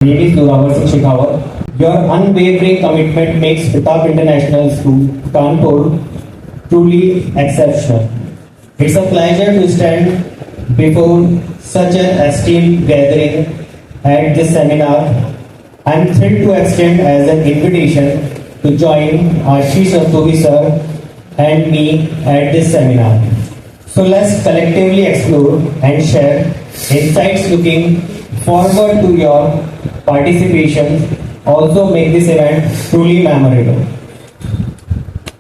name is Zorawar Singh Shekhawat. Your unwavering commitment makes Pratap International School, Kanpur, truly exceptional. It's a pleasure to stand before such an esteemed gathering at this seminar. I'm thrilled to extend as an invitation to join Ashish Rastogi sir and me at this seminar. So let's collectively explore and share insights. Looking forward to your participation. Also make this event truly memorable.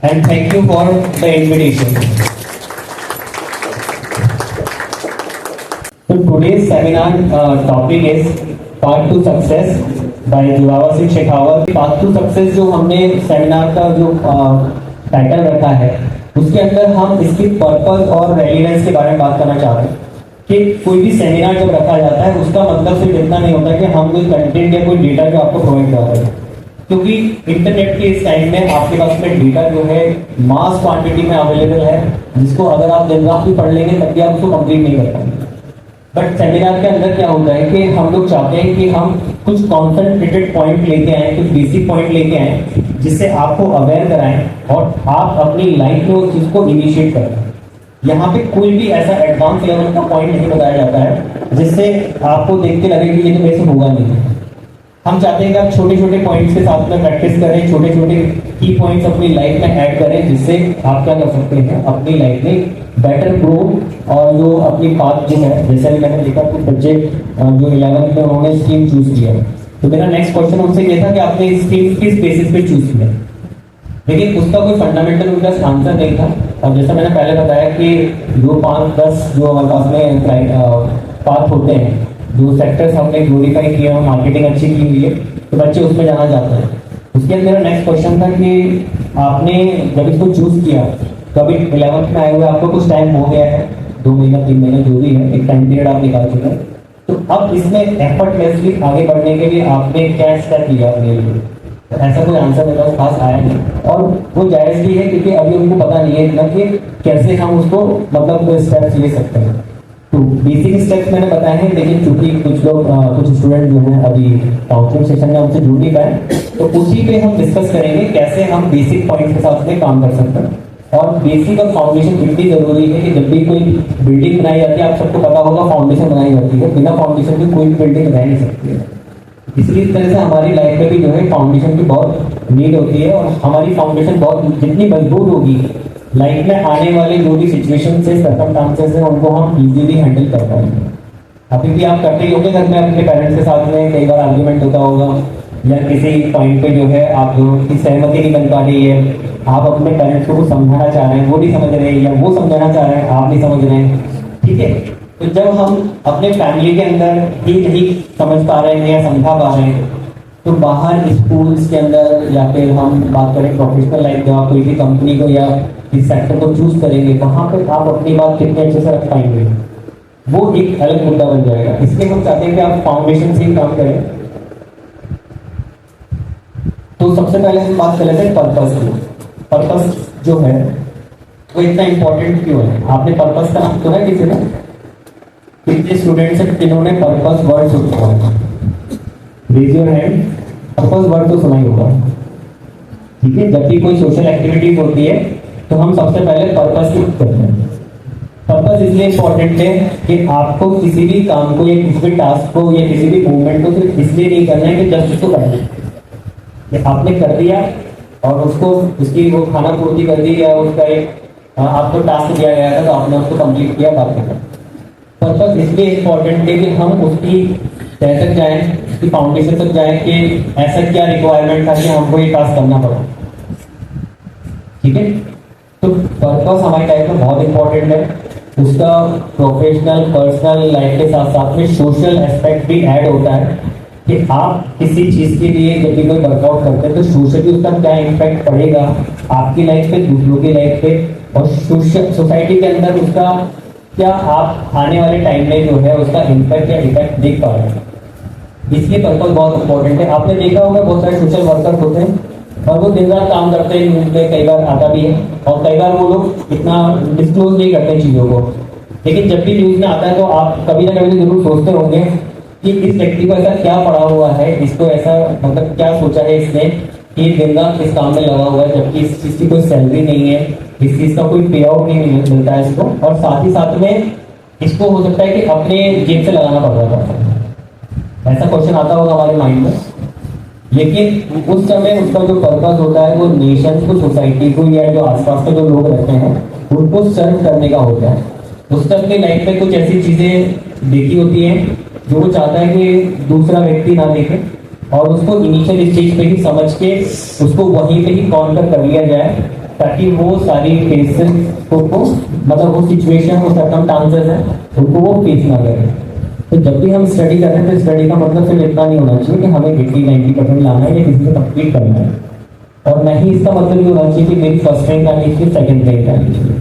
And thank you for the invitation. So today's seminar topic is Path to Success by Zorawar Singh Shekhawat. Path to Success जो हमने seminar का जो title रखा है उसके अंदर हम इसकी पर्पस और रेलिवेंस के बारे में बात करना चाह रहे हैं कि कोई भी सेमिनार जब रखा जाता है उसका मतलब सिर्फ इतना नहीं होता कि हम कोई कंटेंट या कोई डेटा जो आपको प्रोवाइड कर रहे हैं, क्योंकि इंटरनेट के इस टाइम में आपके पास में डेटा जो है मास क्वांटिटी में अवेलेबल है, जिसको अगर आप दिन रात भी पढ़ लेंगे तब भी आप उसको कंप्लीट नहीं कर पाएंगे। बट सेमिनार के अंदर क्या होता है कि हम लोग चाहते हैं कि हम कुछ कॉन्सेंट्रेटेड पॉइंट लेके आए, कुछ बेसिक पॉइंट लेके आए जिससे आपको अवेयर कराएं और आप अपनी लाइफ में उस चीज को इनिशिएट करें। यहाँ पे कोई भी ऐसा एडवांस लेवल का पॉइंट नहीं बताया जाता है जिससे आपको देख के लगे कि ये तो मेरे से होगा नहीं। हम चाहते हैं कि आप छोटे छोटे पॉइंट्स के साथ में प्रैक्टिस करें, छोटे छोटे की पॉइंट्स अपनी लाइफ में ऐड करें, जिससे आप क्या कर सकते हैं अपनी लाइफ में बेटर ग्रो और जो अपनी पाथ जो है, जैसे मैंने देखा कुछ बच्चे जो 11th में उन्होंने स्ट्रीम चूज किया, तो मेरा नेक्स्ट क्वेश्चन उनसे ये था कि आपने इस स्ट्रीम किस बेसिस पे चूज किया, लेकिन उसका कोई फंडामेंटल उनका आंसर नहीं था। अब जैसा मैंने पहले बताया कि जो 5-10 जो हमारे पास में पाथ होते हैं, जो सेक्टर्स हमने ग्लोरीफाई किए और मार्केटिंग अच्छी की हुई है, तो बच्चे उसमें जाना चाहते हैं। उसके अंदर मेरा नेक्स्ट क्वेश्चन था कि आपने जब इसको चूज किया, कभी 11th में आए हुए आपको कुछ टाइम हो गया है, 2 महीना 3 महीना जो भी है, एक टाइम पीरियड आप निकाल चुके हैं, तो अब इसमें एफर्टलेसली आगे बढ़ने के लिए आपने क्या स्टेप लिया अपने लिए? तो ऐसा कोई आंसर मेरे पास खास आया नहीं, और वो जायज़ भी है क्योंकि अभी उनको पता नहीं है इतना कि कैसे हम उसको मतलब स्टेप्स ले सकते हैं। तो बेसिक स्टेप्स मैंने बताए हैं, लेकिन चूंकि कुछ लोग कुछ स्टूडेंट जो हैं अभी काउंसलिंग सेशन में हमसे जुड़ नहीं पाए, तो उसी पे हम डिस्कस करेंगे कैसे हम बेसिक पॉइंट्स के साथ में काम कर सकते हैं। और बेसिक और फाउंडेशन इतनी जरूरी है कि जब भी कोई बिल्डिंग बनाई जाती है, आप सबको पता होगा फाउंडेशन बनाई जाती है, बिना फाउंडेशन की कोई भी बिल्डिंग रह नहीं सकती है। इसलिए इस तरह से हमारी लाइफ में भी जो है फाउंडेशन की बहुत नीड होती है, और हमारी फाउंडेशन बहुत जितनी मजबूत होगी, लाइफ में आने वाले जो भी सिचुएशन से सर्कमस्टांसेस हैं उनको हम इजीली हैंडल कर पाएंगे। अभी भी आप करते ही होंगे घर में अपने पेरेंट्स के साथ में, कई बार आर्ग्यूमेंट होता होगा या किसी पॉइंट पे जो है आप दोनों की सहमति नहीं बन पा रही है, आप अपने पेरेंट्स को कुछ समझाना चाह रहे हैं, वो नहीं समझ रहे हैं, या वो समझाना चाह रहे हैं, आप नहीं समझ रहे हैं, ठीक है। तो जब हम अपने फैमिली के अंदर ही नहीं समझ पा रहे हैं या समझा पा रहे हैं, तो बाहर स्कूल्स के अंदर या फिर हम बात करें प्रोफेशनल लाइफ में, आप कोई भी कंपनी को या इस सेक्टर को चूज करेंगे, वहां पे आप अपनी बात कितने अच्छे से रख पाएंगे, वो एक अलग मुद्दा बन जाएगा। इसलिए हम चाहते हैं कि आप फाउंडेशन से ही काम करें। तो सबसे पहले हम बात कर लेते हैं पर्पस की। पर्पस जो है वो इतना इंपॉर्टेंट क्यों है? आपने पर्पस का नाम सुना है किसी ने? कितने स्टूडेंट्स हैं जिन्होंने पर्पस वर्ड सुना है? Raise your hand. Purpose word तो सुना ही होगा, ठीक है। जब भी कोई सोशल एक्टिविटीज होती है तो हम सबसे पहले पर्पस की करते हैं। पर्पस इसलिए इंपॉर्टेंट है कि आपको किसी भी काम को या किसी भी टास्क को या किसी भी मूवमेंट को सिर्फ इसलिए नहीं करना है कि जस्ट उसको करना है। आपने कर दिया और उसको उसकी वो खाना पूर्ति कर दी, या उसका एक आपको टास्क दिया गया था तो आपने उसको कंप्लीट किया, बात खत्म। पर्पस इसलिए इम्पोर्टेंट है कि हम उसकी तह तक जाएं, उसकी फाउंडेशन तक जाएं कि ऐसा क्या रिक्वायरमेंट था कि हमको ये टास्क करना पड़ा, ठीक है। तो पर्पस हमारी लाइफ में बहुत इंपॉर्टेंट है। उसका प्रोफेशनल पर्सनल लाइफ के साथ साथ में सोशल एस्पेक्ट भी ऐड होता है कि आप किसी चीज के लिए जब भी कोई वर्कआउट करते हैं तो सोशली उसका क्या इम्पैक्ट पड़ेगा आपकी लाइफ पे, दूसरों की लाइफ पे, और सोसाइटी के अंदर उसका क्या आप आने वाले टाइम में जो है उसका इम्पैक्ट या इफेक्ट देख पा रहे हैं। इसलिए पर्पस बहुत इंपॉर्टेंट है। आपने देखा होगा बहुत सारे सोशल वर्कर्स होते हैं और वो दिन रात काम करते हैं, न्यूज में कई बार आता भी है, और कई बार वो लोग इतना डिस्क्लोज नहीं करते चीजों को, लेकिन जब भी न्यूज में आता है तो आप कभी ना कभी जरूर सोचते होंगे कि इस व्यक्ति को ऐसा क्या पड़ा हुआ है, इसको ऐसा मतलब क्या सोचा है इसने कि दिन रात इस काम में लगा हुआ है, जबकि इस चीज की कोई सैलरी नहीं है, इस चीज का कोई पे आउट नहीं मिलता है इसको, और साथ ही साथ में इसको हो सकता है कि अपने जेब से लगाना पड़ रहा था। ऐसा क्वेश्चन आता होगा हमारे माइंड में। लेकिन उस समय उसका जो पर्पस होता है वो नेशन को, सोसाइटी को, या जो आसपास के जो लोग रहते हैं उनको सर्व करने का होता है। उसने अपनी लाइफ में कुछ ऐसी चीजें देखी होती हैं जो वो चाहता है कि दूसरा व्यक्ति ना देखे, और उसको इनिशियल स्टेज पे ही समझ के उसको वहीं पे ही कॉन्कर कर लिया जाए, ताकि वो सारी फेसेस को मतलब वो सिचुएशन, वो सर्कमस्टांसेस है उनको वो फेस ना करे। तो जब भी हम स्टडी कर रहे हैं तो स्टडी का मतलब सिर्फ इतना नहीं होना चाहिए कि हमें 80-90% लाना है या किसी को कंप्लीट करना है, और न ही इसका मतलब ये होना चाहिए कि मेरी फर्स्ट रैंक आनी चाहिए, सेकंड रैंक आनी चाहिए।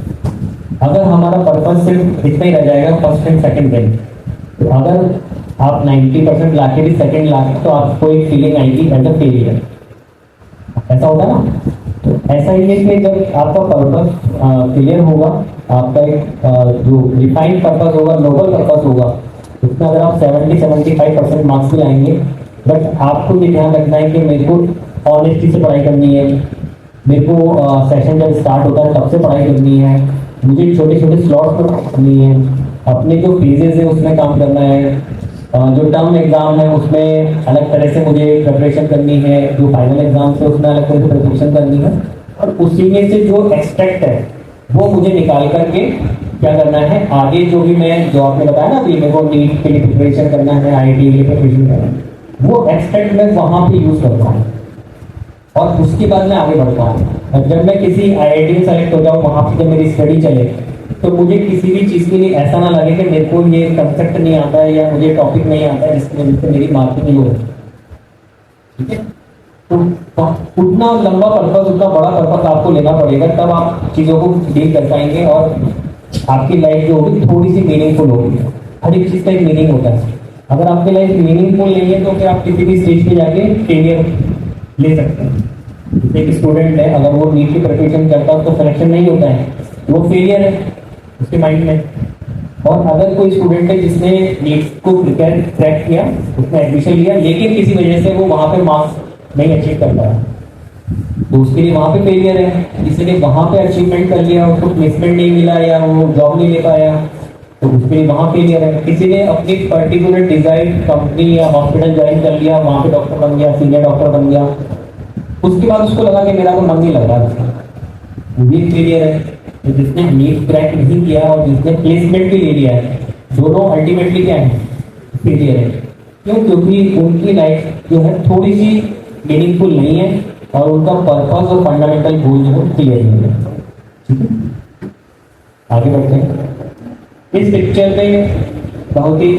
अगर हमारा पर्पस सिर्फ इतना ही रह जाएगा, फर्स्ट रैंक सेकंड रैंक, तो अगर आप 90% ला के भी सेकंड ला तो आपको एक फीलिंग आएगी एज अ फेलियर। ऐसा होता है ना? तो ऐसा ही है कि जब आपका पर्पस क्लियर होगा, आपका एक जो डिफाइंड पर्पस होगा, नोबल पर्पस होगा, उसमें अगर आप 70-75% मार्क्स भी आएंगे, बट आपको ये ध्यान रखना है कि मेरे को ऑनेस्टी से पढ़ाई करनी है, मेरे को सेशन जब स्टार्ट होता है तब से पढ़ाई करनी है, मुझे छोटे छोटे स्लॉट्स पर करनी है, अपने जो फेजेस है उसमें काम करना है, जो टर्म एग्जाम है उसमें अलग तरह से मुझे प्रिपरेशन करनी है, जो फाइनल एग्जाम है उसमें अलग तरह से प्रिपरेशन करनी है, और उसी में से जो एक्सट्रैक्ट है वो मुझे निकाल करके क्या करना है, आगे जो भी मैं, जो आपने बताया ना अभी मेरे को नीट के लिए प्रिपरेशन करना है, IIT के लिए प्रिपरेशन करना है, वो एक्सट्रैक्ट मैं वहां पे यूज करता हूँ, और उसके बाद मैं आगे बढ़ता हूँ। और जब मैं किसी IIT में सेलेक्ट हो जाऊँ, वहां पर जब मेरी स्टडी चले, तो मुझे किसी भी चीज के लिए ऐसा ना लगे कि मेरे को ये कंसेप्ट नहीं आता है या मुझे टॉपिक नहीं आता है जिसकी वजह से मेरी मार्किंग लो है। ठीक है? तो उतना लंबा पर्पस, उतना बड़ा पर्पस आपको लेना पड़ेगा, तब आप चीजों को डील कर पाएंगे और आपकी लाइफ जो होगी थोड़ी सी मीनिंगफुल होगी। हर एक चीज का एक मीनिंग होता है। अगर आपकी लाइफ मीनिंगफुल नहीं है तो फिर आप किसी भी स्टेज पे जाके फेलियर ले सकते हैं। एक स्टूडेंट है, अगर वो नीट की प्रिपरेशन करता है, उसको सिलेक्शन नहीं होता है, वो फेलियर है उसके माइंड में। और अगर कोई स्टूडेंट है जिसने नीट को प्रिपेयर क्रैक किया, उसने एडमिशन लिया, लेकिन किसी वजह से वो वहां पे मार्क्स नहीं अचीव कर पाया, तो उसके लिए वहां पे फेलियर है। इसलिए वहां पे अचीवमेंट कर लिया, उसको प्लेसमेंट नहीं मिला या वो जॉब नहीं ले पाया, तो उसके लिए वहां फेलियर है। किसी ने अपनी पर्टिकुलर डिजाइन कंपनी या हॉस्पिटल ज्वाइन कर लिया, वहां पे डॉक्टर बन गया, सीनियर डॉक्टर बन गया, उसके बाद उसको लगा कि मेरा तो मन नहीं लग रहा, वो भी फेलियर है। तो जिसने नीट क्रैक नहीं किया और जिसने प्लेसमेंट भी ले लिया है, दोनों अल्टीमेटली क्या है? फेलियर है। क्यों? क्योंकि उनकी लाइफ जो है थोड़ी सी मीनिंगफुल नहीं है और उनका पर्पस और फंडामेंटल गोल जो है क्लियर नहीं है। ठीक है, आगे बढ़ते हैं। इस पिक्चर में बहुत ही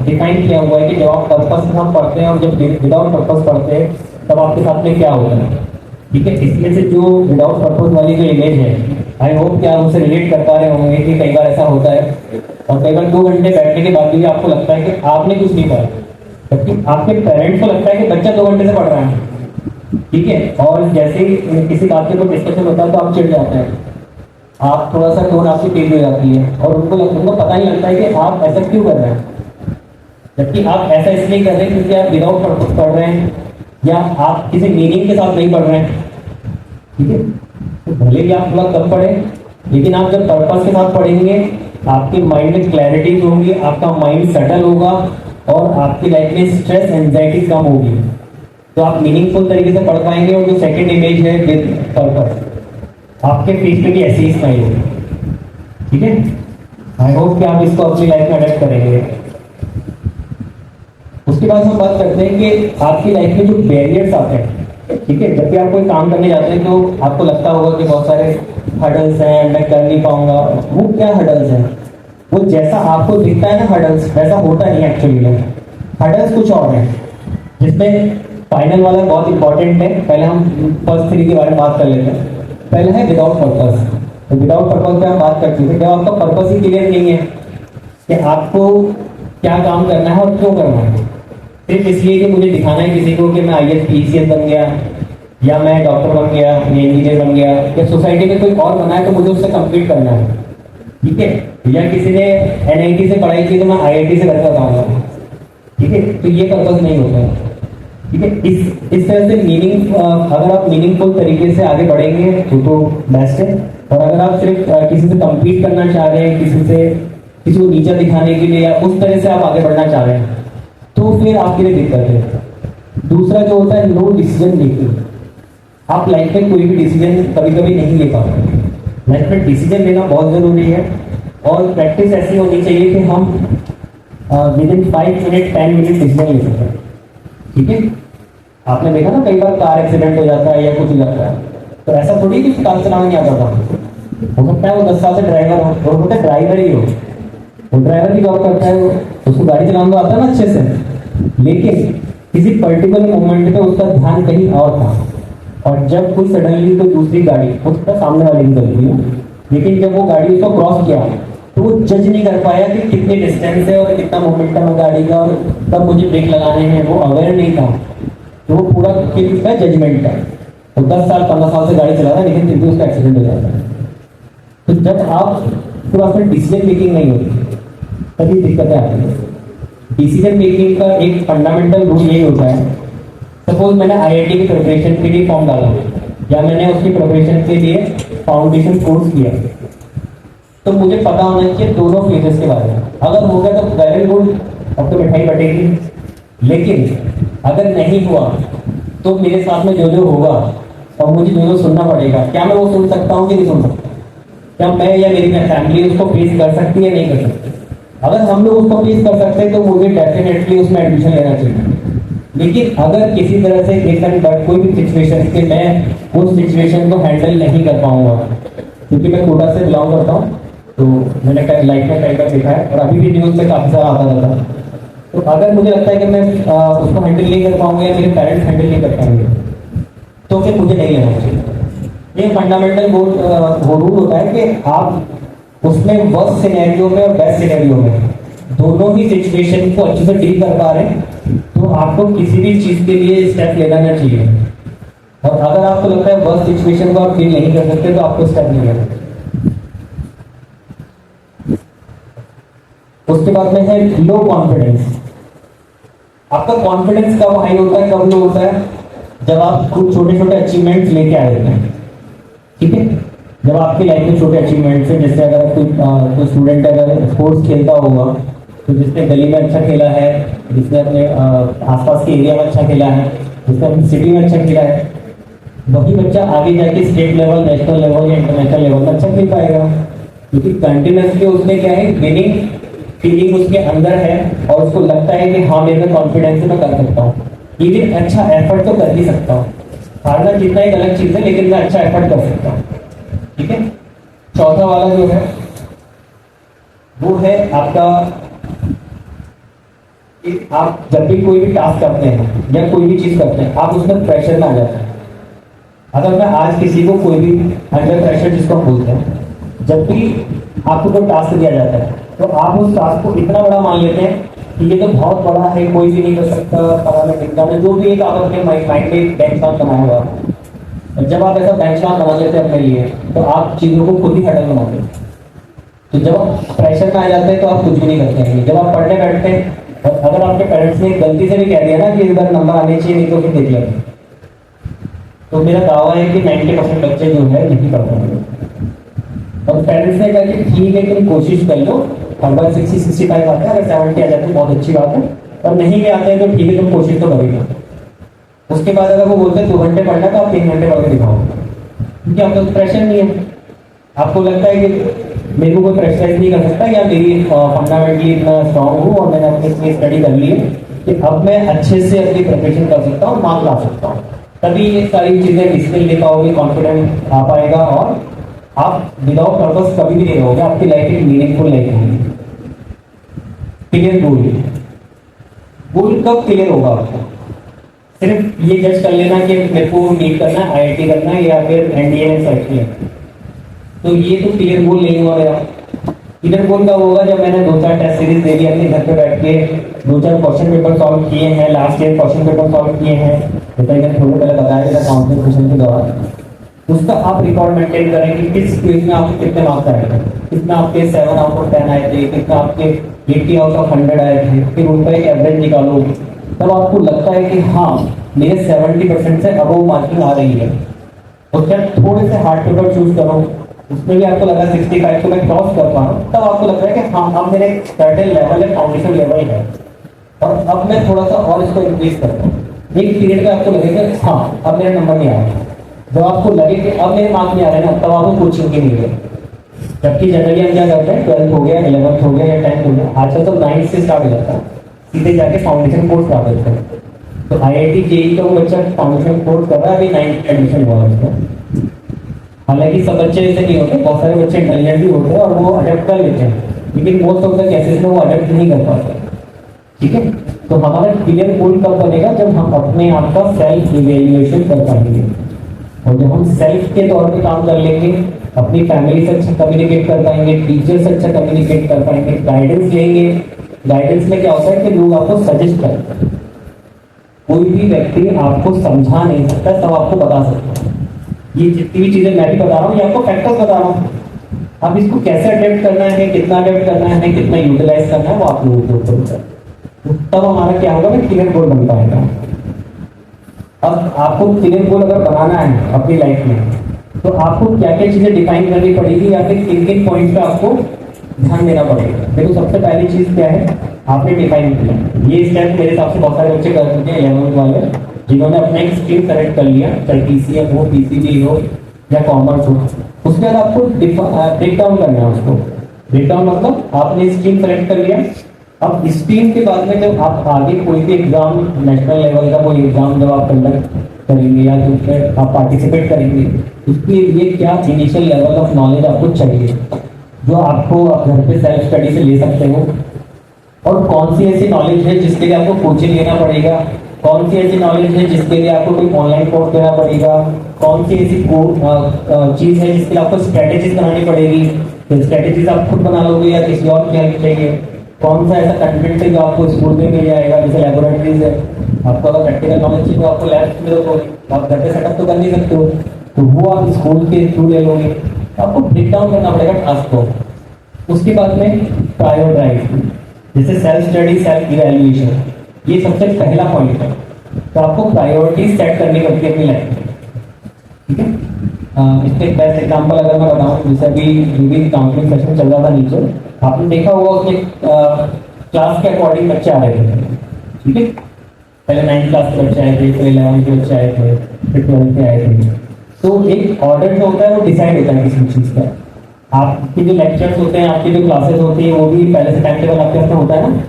डिफाइन किया हुआ है कि जब आप पर्पस के साथ पढ़ते हैं और जब विदाउट पर्पस पढ़ते हैं तब आपके साथ में क्या होता है। ठीक है, इसमें से जो विदाउट पर्पस वाली जो इमेज है, आई होप कि आप उससे रिलेट कर पा रहे होंगे कि कई बार ऐसा होता है और कई बार 2 घंटे बैठने के बाद भी आपको लगता है कि आपने कुछ नहीं पढ़ा, जबकि आपके पेरेंट्स को लगता है कि बच्चा 2 घंटे से पढ़ रहा है। ठीक है, और जैसे ही किसी बात के ऊपर डिस्कशन होता है तो आप चिढ़ जाते हैं, आप थोड़ा सा टोन आपकी तेज हो जाती है और उनको पता नहीं लगता है कि आप ऐसा क्यों कर रहे हैं, जबकि आप ऐसा इसलिए कर रहे हैं क्योंकि आप विदाउट पर्पस पढ़ रहे हैं या आप किसी मीनिंग के साथ नहीं पढ़ रहे हैं। ठीक है, तो भले ही आप थोड़ा कम पढ़े, लेकिन आप जब पर्पस के साथ पढ़ेंगे आपके माइंड में क्लैरिटी होगी, आपका माइंड सेटल होगा और आपकी लाइफ में स्ट्रेस एंजाइटी कम होगी, तो आप मीनिंगफुल तरीके से पढ़ पाएंगे। और जो सेकंड इमेज है विद पर्पस, आपके फेस पे भी ऐसी ही स्माइल होगी। ठीक है, आई होप कि आप इसको अपनी लाइफ में अडेप्ट करेंगे। उसके बाद हम बात करते हैं कि आपकी लाइफ में जो बैरियर्स आते हैं। ठीक है, जब भी आप कोई काम करने जाते हैं तो आपको लगता होगा कि बहुत सारे हर्डल्स हैं, मैं कर नहीं पाऊंगा। वो क्या हर्डल्स हैं? वो जैसा आपको दिखता है ना हर्डल्स, वैसा होता नहीं एक्चुअली में। हर्डल्स कुछ और हैं, जिसमें फाइनल वाला बहुत इंपॉर्टेंट है। पहले हम फर्स्ट 3 के बारे में बात कर लेते हैं। पहला है विदाउट पर्पस। तो विदाउट पर्पस पे हम बात करते हैं जब आपका पर्पस ही क्लियर नहीं है कि आपको क्या काम करना है और क्यों करना है, सिर्फ इसलिए कि मुझे दिखाना है किसी को कि मैं IAS PCS बन गया या मैं डॉक्टर बन गया या इंजीनियर बन गया या सोसाइटी में कोई और बना है तो मुझे उससे कंप्लीट करना है। ठीक है, या किसी ने NIT से पढ़ाई की तो मैं IIT से करके बताऊंगा। ठीक है, तो ये पर्पज नहीं होता है। ठीक है, इस तरह से मीनिंग, अगर आप मीनिंगफुल तरीके से आगे बढ़ेंगे तो बेस्ट है। और अगर आप सिर्फ किसी से कम्पीट करना चाह रहे हैं, किसी को नीचा दिखाने के लिए, या उस तरह से आप आगे बढ़ना चाह रहे हैं, तो फिर आपके लिए दिक्कत है। दूसरा जो होता है, नो डिसीजन मेकिंग। आप लाइफ में कोई भी डिसीजन कभी कभी नहीं ले पाते। लाइफ में डिसीजन लेना बहुत जरूरी है, और प्रैक्टिस ऐसी होनी चाहिए कि हम with in 5 minute 10 minute decision ले सकते हैं। ठीक है, आपने देखा ना कई बार कार एक्सीडेंट हो जाता है या कुछ हो जाता है, तो ऐसा थोड़ी कि कार चलाना नहीं आता था। हो सकता है वो 10 साल से ड्राइवर हो, और बोलते ड्राइवर ही हो, वो ड्राइवर की जॉब करता है, उसको गाड़ी चलाना तो आता है ना अच्छे से, लेकिन किसी पर्टिकुलर मोमेंट पे उसका ध्यान कहीं और था, और जब कोई सडनली कोई दूसरी गाड़ी, उसका सामने वाले की गलती है, लेकिन जब वो गाड़ी उसको क्रॉस किया तो वो जज नहीं कर पाया कि कितनी डिस्टेंस है और कितना मोमेंटम है गाड़ी का, और कब मुझे ब्रेक लगाने हैं, वो अवेयर नहीं था। तो वो पूरा किसका जजमेंट है, वो 10 साल 15 साल से गाड़ी चला रहा है, लेकिन फिर भी उसका एक्सीडेंट हो जाता है। तो जब आप पूरा अपने डिसीजन मेकिंग नहीं होती, तभी दिक्कतें आती है। डिसीजन मेकिंग का एक फंडामेंटल रूल यही होता है, सपोज मैंने आईआईटी की प्रिपरेशन के लिए फॉर्म डाला, या मैंने उसकी प्रिपरेशन के लिए फाउंडेशन कोर्स किया, तो मुझे पता होना चाहिए दोनों फेजेस के बारे में। अगर हो गया तो वेरी गुड, अब तो मिठाई बटेगी। लेकिन अगर नहीं हुआ तो मेरे साथ में जो जो होगा और मुझे जो जो सुनना पड़ेगा, क्या मैं वो सुन सकता हूँ कि नहीं सुन सकता? क्या मैं या मेरी फैमिली उसको फेस कर सकती है, नहीं कर सकती? अगर हम लोग उसको फेस कर सकते हैं तो मुझे डेफिनेटली उसमें एडमिशन लेना चाहिए। लेकिन अगर किसी तरह से एक कोई भी सिचुएशन के मैं उस सिचुएशन को हैंडल नहीं कर पाऊंगा, क्योंकि मैं कोटा से बिलोंग करता हूँ, तो मैंने लाइफ में कई बार देखा है, और अभी भी न्यूज़ में काफ़ी सारा आता रहता है। तो अगर मुझे लगता है कि मैं उसको हैंडल नहीं कर पाऊंगा, या मेरे पेरेंट्स हैंडल नहीं कर पाएंगे, तो फिर मुझे नहीं लेना चाहिए। ये फंडामेंटल वो रूल होता है कि आप उसमें वर्स्ट सिनेरियो में और बेस्ट सिनेरियो में दोनों ही सिचुएशन को अच्छे से डील कर पा रहे हैं, तो आपको किसी भी चीज के लिए स्टेप लेना नहीं चाहिए। और अगर आपको लगता है वर्स्ट सिचुएशन को आप डील नहीं कर सकते, तो आपको स्टेप नहीं लेना। उसके बाद में है लो कॉन्फिडेंस। आपका कॉन्फिडेंस कब हाई होता है, कब लो होता है? जब आप कुछ छोटे छोटे अचीवमेंट्स लेके आए होते हैं। ठीक है, जब आपकी लाइफ में छोटे अचीवमेंट्स हैं, जैसे अगर कोई स्टूडेंट अगर स्पोर्ट्स खेलता होगा, तो जिसने गली में अच्छा खेला है, जिसने अपने आसपास के एरिया में अच्छा खेला है, जिसने अपनी सिटी में अच्छा खेला है, वही बच्चा आगे जाके स्टेट लेवल, नेशनल लेवल या इंटरनेशनल लेवल में अच्छा खेल पाएगा, क्योंकि कंटिन्यूसली उसने क्या है, विनिंग फीलिंग उसके अंदर है, और उसको लगता है कि हाँ मेरे में कॉन्फिडेंस है, मैं कर सकता हूँ। लेकिन अच्छा एफर्ट तो कर ही सकता हूँ, हारना जीतना एक अलग चीज है, लेकिन मैं अच्छा एफर्ट कर सकता हूँ। ठीक है, चौथा वाला जो है वो है आपका, आप जब भी कोई भी टास्क करते हैं या कोई भी चीज करते हैं, आप उसमें प्रेशर में आ जाते हैं। अगर मैं आज किसी को कोई भी अंडर प्रेशर जिसको हम बोलते हैं, जब भी आपको कोई टास्क दिया जाता है, तो आप उस टास्क को इतना बड़ा मान लेते हैं कि ये तो बहुत बड़ा है, कोई भी नहीं कर सकता, पढ़ाने जो भी एक आप अपने माइंड में बेंचमार्क बनाया हुआ। और जब आप ऐसा बेंचमार्क बना लेते हैं अपने लिए, तो आप चीजों को खुद ही हैंडल बनाते हैं। तो जब आप प्रेशर में आ जाते हैं तो आप कुछ भी नहीं करते हैं। जब आप पढ़ने बैठते हैं, और अगर आपके पेरेंट्स ने गलती से भी कह दिया ना कि इस बार नंबर आने चाहिए, नहीं तो फिर देख लेंगे, तो मेरा दावा है कि 90% बच्चे जो है नहीं पढ़ पाएंगे। और पेरेंट्स ने कहा कि ठीक है तुम कोशिश कर लो, हर बार 60-65 आते हैं, अगर 70 आ जाते हैं बहुत अच्छी बात है, और नहीं भी आते हैं तो ठीक है तुम कोशिश तो करोगे। उसके बाद अगर वो बोलते हैं 2 घंटे पढ़ना, तो आप 3 घंटे पढ़ के दिखाओ, क्योंकि आपका प्रेशर नहीं है। आपको लगता है कि मेरे को कोई प्रेशराइज नहीं कर सकता, या मेरी फंडामेंटली इतना स्ट्रॉन्ग हूँ और मैंने अपनी स्टडी कर ली है कि अब मैं अच्छे से अपनी प्रिपरेशन कर सकता हूँ, मार्क ला सकता हूँ। तभी ये सारी चीजें डिसिप्लिन ले पाओगे, कॉन्फिडेंस आ पाएगा, और आप विदाउट पर्पस कभी भी नहीं रहोगे, आपकी लाइफ एक मीनिंगफुल लाइफ होगी। क्लियर गोल कब क्लियर होगा आपको? सिर्फ ये जज कर लेना कि मेरे को नीट करना है, आईआईटी करना है, या फिर एनडीए में सेलेक्ट किया, तो ये तो क्लियर गोल नहीं हुआ मेरा। क्लियर गोल कब होगा? जब मैंने 2-4 टेस्ट सीरीज दे दी, अपने घर पे बैठ के 2-4 क्वेश्चन पेपर सॉल्व किए हैं, last year question paper solve किए हैं, जैसा मैंने थोड़ा पहले बताया था काउंसलिंग क्वेश्चन के दौरान। उसका आप रिकॉर्ड मेंटेन करें कि किस क्विज में आपके कितने मार्क्स आए थे, कितना आपके 7 आउट ऑफ 10 आए थे, कितना आपके 80 आउट ऑफ 100 आए थे, फिर उनका एक एवरेज निकालो, तब आपको लगता है कि हाँ मेरे 70% से अबव मार्किंग आ रही है। और जब थोड़े से हार्ड पेपर चूज करो, उसमें भी आपको लगा 65 को मैं क्रॉस कर पा रहा हूँ, तब आपको लग रहा है कि हाँ अब मेरे सर्टेन लेवल है, फाउंडेशन लेवल है, और अब मैं थोड़ा सा और इसको इंक्रीज करता हूँ। एक पीरियड में आपको लगेगा हाँ अब मेरा नंबर नहीं आ रहा। जब आपको लगे कि अब मेरे मार्क्स नहीं आ रहे ना, तब आपको कोचिंग की नहीं है। जबकि जनरली हम क्या करते हैं, 12th हो गया, 11th हो गया या 10th हो गया, आजकल तो 9th से स्टार्ट हो जाता है, सीधे जाके फाउंडेशन कोर्स स्टार्ट करते हैं। तो IIT JEE का वो बच्चा फाउंडेशन कोर्स कर रहा है, अभी 9th एडमिशन हुआ है उसका। हालांकि सब बच्चे ऐसे नहीं होते, बहुत सारे बच्चे इंटेलिजेंट भी होते हैं और वो अडेप्ट कर लेते हैं, लेकिन मोस्ट ऑफ द केसेस में वो अडेप्ट नहीं कर पाते। ठीक है, तो हमारा क्लियर गोल कब बनेगा, जब हम अपने आप का सेल्फ इवेल्युएशन कर पाएंगे। और जब हम सेल्फ के तौर पे काम कर लेंगे, अपनी फैमिली से अच्छा कम्युनिकेट कर पाएंगे, टीचर से अच्छा कम्युनिकेट कर पाएंगे, गाइडेंस लेंगे। गाइडेंस में क्या होता है कि लोग आपको सजेस्ट करते हैं। कोई भी व्यक्ति आपको समझा नहीं सकता, तब आपको बता सकता है। ये जितनी भी चीजें मैं भी बता रहा हूँ, ये आपको फैक्टर्स बता रहा हूँ। अब इसको कैसे अडेप्ट करना है, कितना अडेप्ट करना है, कितना यूटिलाइज करना है, वो आप लोगों के ऊपर होता है। तब हमारा क्या होगा, क्लियर गोल बन पाएगा। अब आपको क्लियर गोल अगर बनाना है अपनी लाइफ में, तो आपको क्या क्या चीजें डिफाइन करनी पड़ेगी, या फिर किन किन पॉइंट पे आपको ध्यान देना पड़ेगा। देखो सबसे पहली चीज क्या है, आपने डिफाइन किया। ये स्टेप मेरे हिसाब से बहुत सारे बच्चे कर चुके हैं 11th वाले, जिन्होंने अपना एक स्ट्रीम सेलेक्ट कर लिया, चाहे PCM हो, PCB हो या कॉमर्स हो। उसके बाद आपको ब्रेक डाउन करना है उसको। ब्रेक डाउन मतलब आपने स्ट्रीम सेलेक्ट कर लिया। अब स्ट्रीम के बाद में जब आप आगे कोई भी एग्जाम, नेशनल लेवल का कोई एग्जाम जब आप कंडक्ट करेंगे या तो उसमें आप पार्टिसिपेट करेंगे, उसके लिए क्या इनिशियल लेवल ऑफ नॉलेज आपको चाहिए, जो आपको घर पे सेल्फ स्टडी से ले सकते हो। और कौन सी ऐसी नॉलेज है जिसके लिए आपको कोचिंग लेना पड़ेगा, कौन सी ऐसी नॉलेज है जिसके लिए आपको कोई ऑनलाइन कोर्स देना पड़ेगा, कौन सी ऐसी चीज है जिसके लिए आपको स्ट्रेटेजीज बनानी पड़ेगी, तो स्ट्रेटेजीज आप खुद बना लोगे या किसी और की हेल्प चाहिए। कौन सा ऐसा कंटेंट है जो आपको स्कूल में मिल जाएगा, जैसे लेबोरेटरीज है, आपको अगर प्रैक्टिकल नॉलेज चाहिए तो आपको लैब्स में तो आप घर पे सेटअप तो कर नहीं सकते हो, तो वो आप स्कूल के थ्रू ले लोगे। आपको ब्रेक डाउन करना पड़ेगा टास्क को। उसके बाद में प्रायोरिटाइज, जैसे सेल्फ स्टडी, सेल्फ इवैल्यूएशन, ये सबसे पहला पॉइंट है। तो आपको प्रायोरिटी सेट करनी पड़ती है अपनी लाइफ में। ठीक है, इसके एक बेस्ट एग्जाम्पल अगर मैं बताऊं, जैसे अभी जो भी काउंसलिंग सेशन चल रहा था नीचे, आपने देखा होगा उसमें क्लास के अकॉर्डिंग बच्चे आ रहे थे। ठीक है, पहले 9th क्लास के बच्चे आए थे, फिर 11th के बच्चे आए थे, फिर 12th के आए थे। तो एक ऑर्डर जो होता है वो डिसाइड होता है किसी चीज का। आपके जो लेक्चर्स होते हैं, आपकी जो क्लासेस होती हैं, वो भी पहले से टाइम टेबल आपके पास होता है ना,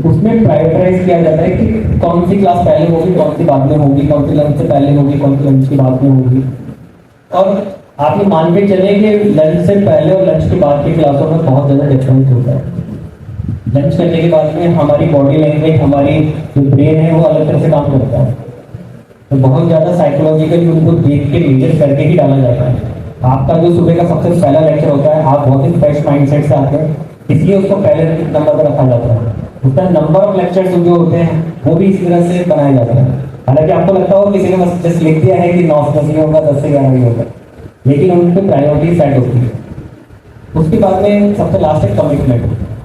उसमें प्रायोरिटाइज किया जाता है कि कौन सी क्लास पहले होगी, कौन सी बाद में होगी, कौन सी लंच से पहले होगी, कौन सी लंच के बाद में होगी। और आप ये मान के चले कि लंच से पहले और लंच के बाद की क्लासों में बहुत ज़्यादा डिफरेंस होता है। लंच करने के बाद में हमारी बॉडी लैंग्वेज, हमारी जो ब्रेन है वो अलग तरह से काम करता है। तो बहुत ज़्यादा साइकोलॉजिकली उनको देख के मेजर करके ही डाला जाता है। आपका जो सुबह का सबसे पहला लेक्चर होता है, आप बहुत ही फ्रेश माइंडसेट से आते हैं, इसलिए उसको पहले नंबर पर रखा जाता है। उसका नंबर ऑफ लेक्चर्स जो होते हैं वो भी इसी तरह से बनाए जाते हैं। हालांकि आपको लगता हो किसी ने बस जस्ट लिख दिया है कि 9 से 10 होगा, 10 से 11 होगा, लेकिन उनकी प्रायोरिटी सेट होती है। उसके बाद में सबसे लास्ट है कमिटमेंट।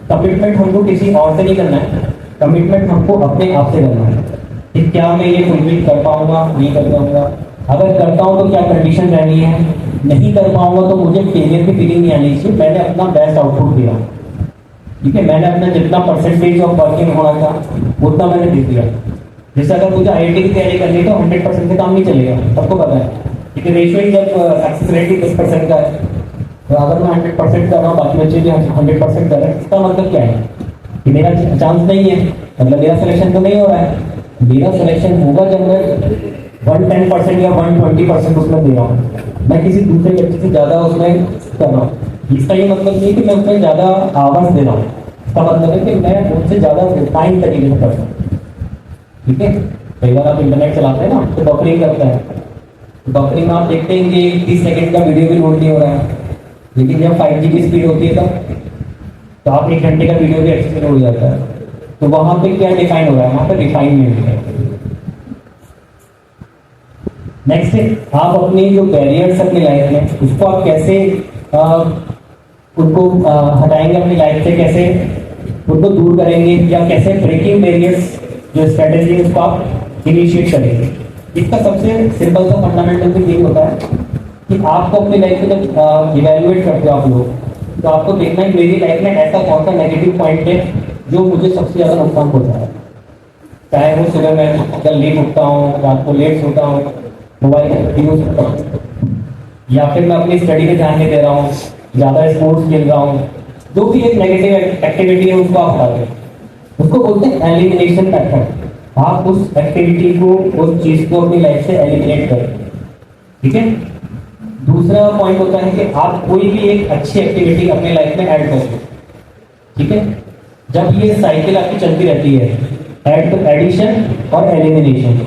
कमिटमेंट हमको किसी और से नहीं करना है, कमिटमेंट हमको अपने आप से करना है कि क्या मैं ये फुलफिल कर पाऊंगा, नहीं कर पाऊंगा। अगर करता हूँ तो क्या कंडीशन रहनी है, नहीं कर पाऊंगा तो मुझे फेलियर की फीलिंग नहीं आनी चाहिए, मैंने अपना बेस्ट आउटपुट दिया। ठीक है, मैंने अपना जितना परसेंटेज ऑफ वर्किंग होना था उतना मैंने दे दिया। जैसे अगर मुझे IIT की तैयारी करनी है तो 100% से काम नहीं चलेगा, सबको पता है। क्योंकि रेशियो ही जब सक्सेस रेट ही 10% का है, तो अगर मैं 100% कर रहा हूँ, बाकी बच्चे भी 100% कर रहे हैं, इसका मतलब क्या है कि मेरा चांस नहीं है, मतलब मेरा सिलेक्शन तो नहीं हो रहा है। मेरा सिलेक्शन होगा जब मैं 110% या 120% उसमें दे रहा हूँ, मैं किसी दूसरे बच्चे से ज़्यादा उसमें कर रहा हूँ। इसका ये मतलब नहीं कि मैं उसमें ज़्यादा आवाज़ दे रहा हूँ, इसका मतलब है कि मैं उनसे ज़्यादा रिफाइन तरीके से कर रहा हूँ। ठीक है, कई बार आप इंटरनेट चलाते हैं ना, तो बफरिंग करता है, बफरिंग में आप देखते हैं कि 30 सेकंड का वीडियो भी लोड नहीं हो रहा है, लेकिन जब 5G की स्पीड होती है तब तो आप 1 घंटे का वीडियो भी अच्छे से हो जाता है। तो वहां पे क्या डिफाइन हो रहा है, वहां पे रिफाइनमेंट है। नेक्स्ट है, आप अपनी जो बैरियर्स अपनी लाइफ में, उसको आप कैसे उनको हटाएंगे अपनी लाइफ से, कैसे उनको दूर करेंगे, या कैसे ब्रेकिंग बैरियर्स जो स्ट्रेटेजी उसको आप इनिशिएट करेंगे। इसका सबसे सिंपल सा फंडामेंटल भी यही होता है कि आपको अपनी लाइफ में जब इवेल्युएट करते हो आप लोग, तो आपको देखना है मेरी लाइफ में ऐसा कौन सा नेगेटिव पॉइंट है जो मुझे सबसे ज़्यादा नुकसान पहुंचा है। चाहे वो सुबह मैं जब लेट उठता हूँ, रात को लेट सोता हूँ, मोबाइल का यूज करता हूँ, या फिर मैं अपनी स्टडी पे ध्यान नहीं दे रहा हूँ, ज़्यादा स्पोर्ट्स खेल रहा हूँ, जो भी एक नेगेटिव एक्टिविटी है उसको आप हटा दें। उसको बोलते हैं एलिमिनेशन मेथड। आप उस एक्टिविटी को, उस चीज़ को अपनी लाइफ से एलिमिनेट करें। ठीक है। दूसरा पॉइंट होता है कि आप कोई भी एक अच्छी एक्टिविटी अपनी लाइफ में ऐड करें। ठीक है। जब ये साइकिल आपकी चलती रहती है, एडिशन और एलिमिनेशन,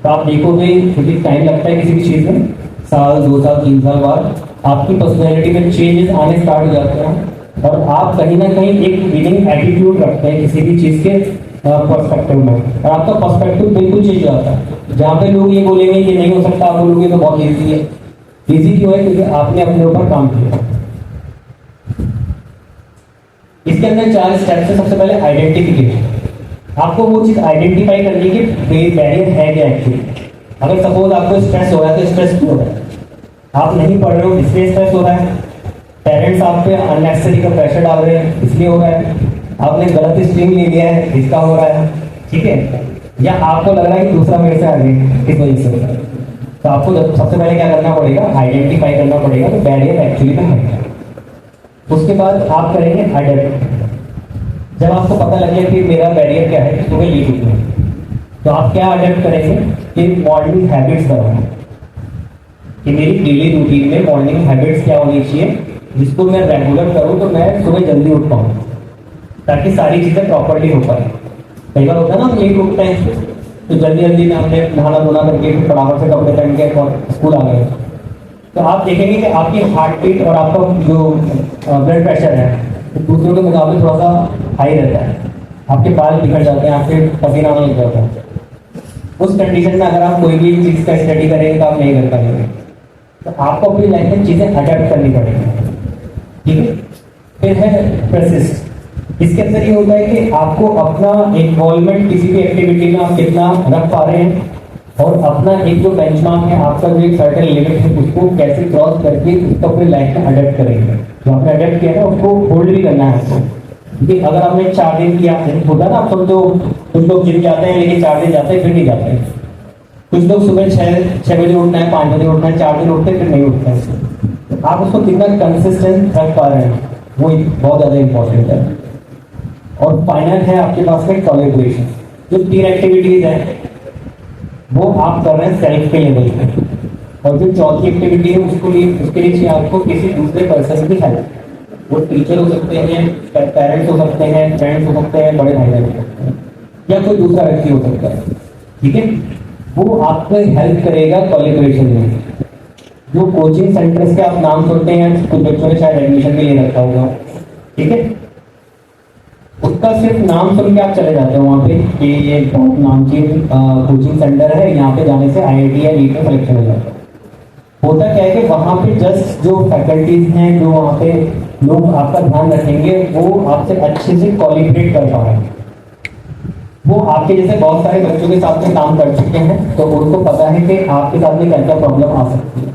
तो आप देखोगे क्योंकि टाइम लगता है किसी भी चीज़ में, साल 2 साल 3 साल बाद आपकी पर्सनैलिटी में चेंजेस आने स्टार्ट हो जाते हैं और आप कहीं ना कहीं एक विनिंग एटीट्यूड रखते हैं किसी भी चीज़ के पर्सपेक्टिव में, और आपका पर्सपेक्टिव बिल्कुल चेंज हो जाता है। जहाँ पे लोग ये बोलेंगे ये नहीं हो सकता, आप बोलोगे तो बहुत ईजी है। ईजी क्यों है? क्योंकि आपने अपने ऊपर काम किया। इसके अंदर 4 स्टेप्स है। सबसे पहले आइडेंटिफिकेशन। आपको वो चीज आइडेंटिफाई करनी कि बैरियर है क्या एक्चुअली। अगर सपोज आपको स्ट्रेस हो रहा है तो स्ट्रेस क्यों हो रहा है? आप नहीं पढ़ रहे हो इसलिए स्ट्रेस हो रहा है, पेरेंट्स आप पे अननेसेसरी का प्रेशर डाल रहे हैं इसलिए हो रहा है, आपने गलत स्ट्रीम ले लिया है इसका हो रहा है। ठीक है। या आपको लग रहा है कि दूसरा मेरे से आगे इस वजह से हो रहा है। तो आपको सबसे पहले क्या करना पड़ेगा? आइडेंटिफाई करना पड़ेगा तो बैरियर एक्चुअली में है। उसके बाद आप करेंगे अडेप्ट। जब आपको पता लगे कि मेरा बैरियर क्या है, सुबह लेट उठना, तो आप क्या अडेप्ट करेंगे कि मॉर्निंग हैबिट्स करवाएं, कि मेरी डेली रूटीन में मॉर्निंग हैबिट्स क्या होनी चाहिए जिसको मैं रेगुलर करूं तो मैं सुबह जल्दी उठ पाऊं, ताकि सारी चीज़ें प्रॉपरली हो पाए। कई बार होता है ना, हम लेट उठते हैं तो जल्दी जल्दी में हमने नहाना धोना करके फिर फटाफट से कपड़े पहन के और स्कूल आ गए। तो आप देखेंगे कि आपकी हार्ट बीट और आपका जो ब्लड प्रेशर है तो दूसरों के मुकाबले थोड़ा सा हाई रहता है, आपके बाल बिगड़ जाते हैं, आपके पसीना आने लग जाता है। उस कंडीशन में अगर आप कोई भी चीज़ का स्टडी करेंगे तो आप नहीं कर पाएंगे। तो आपको अपनी लाइफ में चीज़ें अडेप्ट करनी पड़ेगी। ठीक है। फिर है परसिस्ट। इसके अंदर ये होता है कि आपको अपना इन्वॉल्वमेंट किसी भी एक्टिविटी में आप कितना रख पा रहे हैं, और अपना एक जो बेंचमार्क है, आपका जो एक सर्टेन लिमिट है, उसको कैसे क्रॉस करके उसको अपनी लाइफ में अडेप्ट करेंगे। जो आपने अडेप्ट किया ना उसको होल्ड भी करना है आपको। क्योंकि अगर आपने 4 दिन किया होता ना, आप समझो कुछ लोग जिम जाते हैं लेकिन 4 दिन जाते हैं फिर नहीं जाते हैं। कुछ लोग सुबह 6 बजे उठना है, 5 बजे उठना है, 4 दिन उठते फिर नहीं उठते हैं। तो आप उसको कितना कंसिस्टेंट रख पा रहे हैं वो बहुत ज़्यादा इंपॉर्टेंट है। और फाइनल है आपके पास में कोलैबोरेशन। जो 3 एक्टिविटीज है वो आप कर रहे हैं सेल्फ के लेवल पे, और जो चौथी एक्टिविटी है उसके लिए चाहिए आपको किसी दूसरे पर्सन की हेल्प। वो टीचर हो सकते हैं, पेरेंट्स हो सकते हैं, फ्रेंड्स हो सकते हैं, बड़े भाई बहन हो सकते हैं, या कोई दूसरा व्यक्ति हो सकता है। ठीक है। वो आपको हेल्प करेगा कोलैबोरेशन में। जो कोचिंग सेंटर्स के आप नाम सुनते हैं, कुछ बच्चों ने शायद एडमिशन भी ले रखा होगा। ठीक है। उसका सिर्फ नाम सुन के आप चले जाते हो वहाँ पे कि ये बहुत नामचीन कोचिंग सेंटर है, यहाँ पे जाने से IIT या नीट में सिलेक्शन हो जाता है। होता क्या है कि वहाँ पे जस्ट जो फैकल्टीज हैं, जो वहाँ पे लोग आपका ध्यान रखेंगे, वो आपसे अच्छे से कोलैबोरेट कर पा रहे हैं। वो आपके जैसे बहुत सारे बच्चों के साथ में काम कर चुके हैं, तो उनको पता है कि आपके साथ में क्या क्या प्रॉब्लम आ सकती है,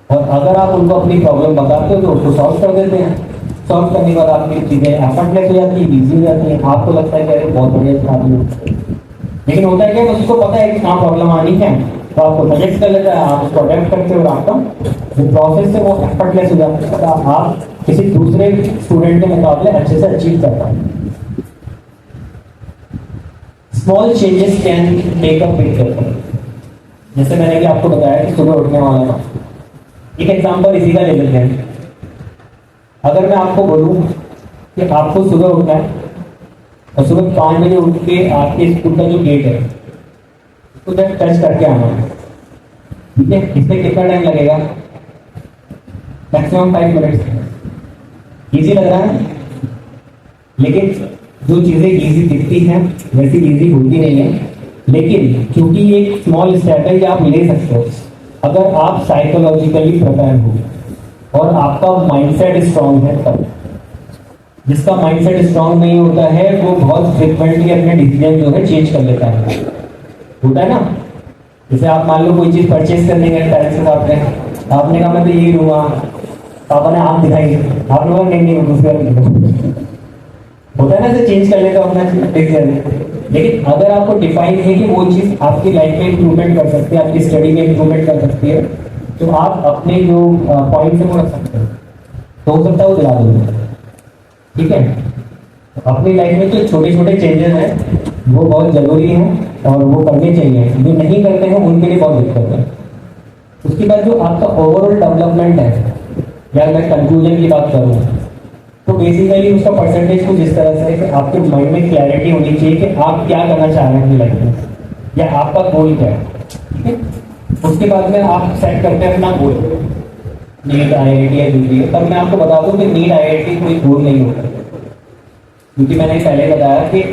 और अगर आप उनको अपनी प्रॉब्लम बताते हो तो उसको सॉल्व कर देते हैं। सॉल्व करने के बाद आपकी चीज़ें एफर्टलेस हो जाती है, ईजी हो जाती है। आपको लगता है कि अरे बहुत बढ़िया आदमी, लेकिन होता है कि उसको पता है कि कहाँ प्रॉब्लम आनी है, तो आपको सजेस्ट कर लेता है, आप उसको अटेम्प्ट करते हो, आपका जो प्रोसेस है वो एफर्टलेस हो जाता है, तो आप किसी दूसरे स्टूडेंट के मुकाबले अच्छे से अचीव कर पाए। Small changes can make a big difference. जैसे मैंने भी आपको बताया कि सुबह उठने वाला था, एक एग्जांपल इसी का ले लेते हैं। अगर मैं आपको बोलूं कि आपको सुबह उठना है और सुबह 5 बजे उठ के आपके स्कूल का जो गेट है उसको जब टच करके आना है, ठीक है, इसमें कितना टाइम लगेगा? Maximum 5 minutes. इजी लग रहा है, लेकिन जो चीज़ें इजी दिखती हैं वैसी इजी होती नहीं है। लेकिन क्योंकि ये एक स्मॉल स्टेप है कि आप ले सकते हो, अगर आप साइकोलॉजिकली प्रिपेयर हो और आपका माइंडसेट स्ट्रांग है तब। जिसका माइंडसेट स्ट्रांग नहीं होता है वो बहुत फ्रिक्वेंटली अपने डिसीजन जो है चेंज कर लेता है। होता है ना, जैसे आप मान लो कोई चीज परचेज करने गए पेरेंट्स के साथ में, आपने कहा मैं तो यही लूंगा, पापा ने आंख दिखाई, आपने बोला नहीं नहीं दूसरा होता है ना, तो चेंज कर लेते हो अपना डिसीजन। लेकिन अगर आपको डिफाइन है कि वो चीज आपकी लाइफ में इंप्रूवमेंट कर सकती है, आपकी स्टडी में इंप्रूवमेंट कर सकती है, तो आप अपने जो पॉइंट है वो रख सकते हो, तो हो सकता है वो दिला दोगे। ठीक है, अपनी लाइफ में जो छोटे छोटे चेंजेस हैं वो बहुत जरूरी हैं और वो करने चाहिए, जो नहीं करते हैं उनके लिए बहुत दिक्कत है। उसके बाद जो आपका ओवरऑल डेवलपमेंट है, या मैं कंक्लूजन की बात करूँ तो बेसिकली उसका परसेंटेज कुछ इस तरह से है कि आपके माइंड में क्लैरिटी होनी चाहिए कि आप क्या करना चाह रहे हैं अपनी लाइफ में, या आपका गोल क्या है। ठीक है, उसके बाद में आप सेट करते हैं अपना गोल, नीट IIT या जो भी है। तब मैं आपको बता दूं कि नीट IIT कोई गोल नहीं होता, क्योंकि मैंने पहले बताया कि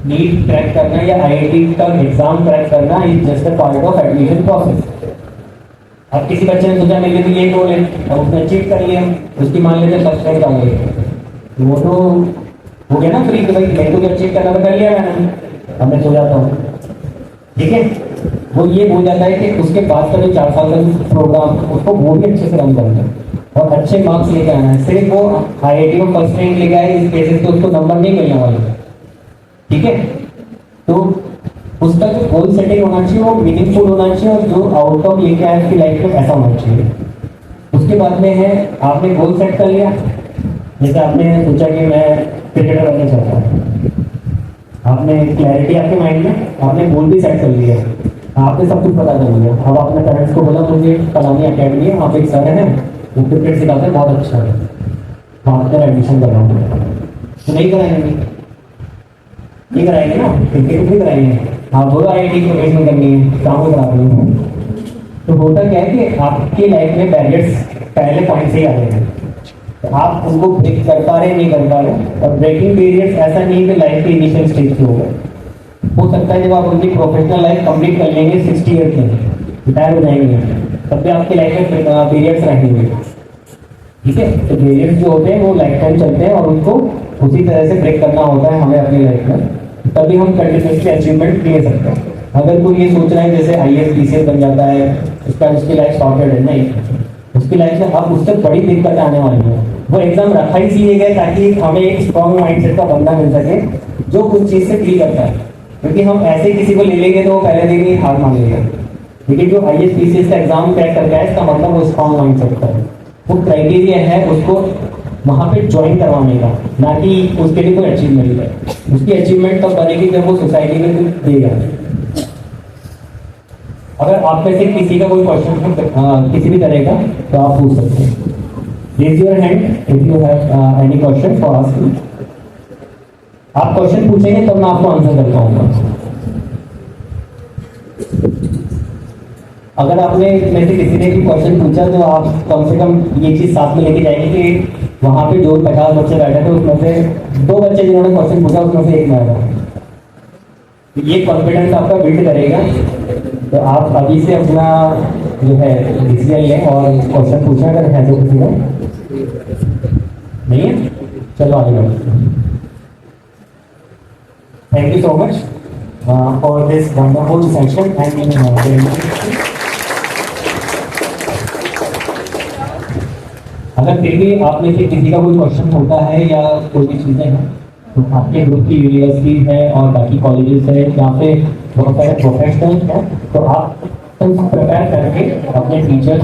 नीट क्रैक करना या IIT का एग्जाम क्रैक करना is just a part of admission process. अब किसी बच्चे ने सोचा मेरे लिए ये गोल है और उसने अचीव कर लिया, उसकी मान लेते फर्स्ट रैंक आ गई, वो तो हो गया ना फ्री कि भाई मेरे को भी अचीव करना तो कर लिया मैंने, अब मैं सो जाता हूँ। ठीक है, वो ये हो जाता है कि उसके बाद का जो 4 साल का प्रोग्राम उसको वो भी अच्छे से रन करना है और अच्छे मार्क्स लेके आना है। सिर्फ वो IIT में फर्स्ट रैंक लेके आए इस बेसिस पे उसको नंबर नहीं मिलने वाले। ठीक है, तो उसका जो गोल सेटिंग होना चाहिए वो मीनिंगफुल होना चाहिए और जो आउटकम लेके आए उसकी लाइफ में ऐसा होना चाहिए। उसके बाद में है आपने गोल सेट कर लिया, जैसे आपने सोचा कि मैं क्रिकेटर बनना चाहता हूँ, आपने क्लैरिटी आपके माइंड में, आपने गोल भी सेट कर लिया, आपने सब कुछ पता कर लिया। अब आपने पेरेंट्स को बोला मुझे फलानी अकेडमी है, आप एक सर हैं वो क्रिकेट सिखाते हैं बहुत अच्छा है, वहाँ पर एडमिशन करवाऊंगा, तो नहीं कराएंगे, नहीं कराएंगे ना, क्रिकेट नहीं कराएंगे। आप बोलो IIT की एडमिशन करनी है, काम को करा रही हूँ। तो होता क्या है कि आपकी लाइफ में बैरियर्स पहले पॉइंट से ही आ रहे हैं, तो आप उनको ब्रेक कर पा रहे नहीं कर पा रहे। और ब्रेकिंग पीरियड्स ऐसा नहीं है कि लाइफ के इनिशियल स्टेज पे होगा, हो सकता है जब आप अपनी प्रोफेशनल लाइफ कंप्लीट कर लेंगे 60 ईयर में रिटायर हो जाएंगे, तब भी आपकी लाइफ में पीरियड्स रहेंगे। ठीक है, तो पीरियड्स जो होते हैं वो लाइफ टाइम चलते हैं और उनको उसी तरह से ब्रेक करना होता है हमें अपनी लाइफ में, तभी हम कंटिन्यूसली अचीवमेंट ले सकते हैं। अगर कोई ये सोच रहा है जैसे IAS PCS बन जाता है उसका उसकी लाइफ सॉर्टेड है, नहीं, उसकी लाइफ में अब उससे बड़ी दिक्कत आने वाली है। वो एग्जाम रखा ही इसलिए गया ताकि हमें एक स्ट्रॉन्ग माइंडसेट का बंदा मिल सके जो कुछ चीज से डील करता है, क्योंकि हम ऐसे किसी को ले लेंगे तो वो पहले दिन ही हार मान लेगा। लेकिन जो IAS PCS का एग्जाम क्रैक करता है इसका मतलब वो स्ट्रॉन्ग माइंडसेट का है, वो क्राइटेरिया है उसको वहां पे ज्वाइन करवाने का, ना कि उसके लिए कोई अचीवमेंट है। उसकी अचीवमेंट तब बनेगी जब वो सोसाइटी में कुछ देगा। अगर आप में से किसी का कोई क्वेश्चन किसी भी तरह का तो आप पूछ सकते हैं। Raise your hand if you have any question for asking. आप क्वेश्चन पूछेंगे तब मैं आपको आंसर कर पाऊंगा। अगर आपने में से किसी ने भी क्वेश्चन पूछा तो आप कम से कम ये चीज साथ में लेके जाएंगे कि वहां पे जो 50 बच्चे बैठे थे उसमें से 2 बच्चे जिन्होंने क्वेश्चन पूछा उसमें से एक मैं था। ये कॉन्फिडेंस आपका बिल्ड करेगा। तो आप अभी से अपना जो है डिसीजन लें और क्वेश्चन पूछें अगर है तो किसी का नहीं है, चलो आगे बढ़ते हैं। Thank you so much for this wonderful session and अगर फिर भी आप में से किसी का कोई क्वेश्चन होता है या कोई भी चीज़ें हैं तो आपके ग्रुप की यूनिवर्सिटी है और बाकी कॉलेजेस है जहाँ पे बहुत सारे प्रोफेशनल्स हैं, तो आप प्रिपेयर करके अपने टीचर्स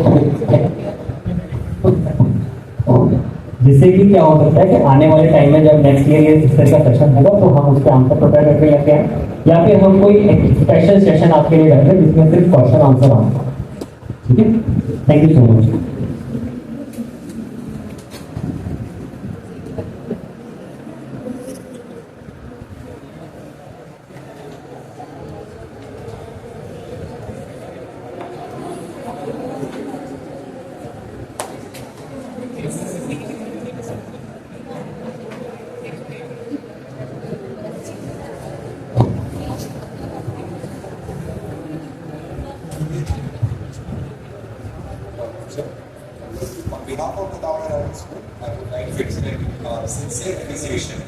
जिससे कि क्या हो सकता है कि आने वाले टाइम में जब नेक्स्ट ईयर ये इस तरह का सेशन होगा तो हम उसके आंसर प्रिपेयर करके लेके आए, या फिर हम कोई स्पेशल सेशन आपके लिए रख लें जिसमें सिर्फ क्वेश्चन आंसर आए। ठीक है, thank you so much. On behalf of the Tamil Nadu School, I would like to extend our sincere appreciation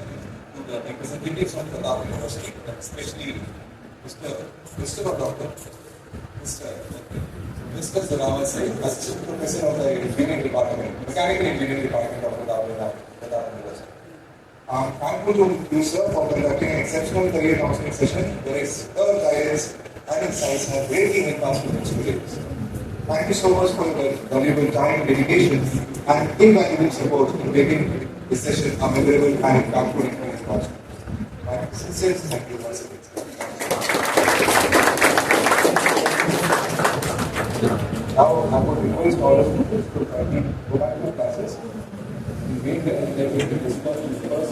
to the representatives of the Tamil University, and especially Mr. or Dr. Mr. Zorawat Singh, Assistant Professor of the Engineering Department, Mechanical Engineering Department of the Tamil University. I'm thankful to you, sir, for conducting an exceptional career counseling session where your guidance and insights have greatly enhanced my experience. Thank you so much for your valuable time, dedication, and invaluable support in making this session a memorable and thankful experience for us. My sincere thank you once again. Now, I would request all of you to kindly go back to classes. We will discuss the first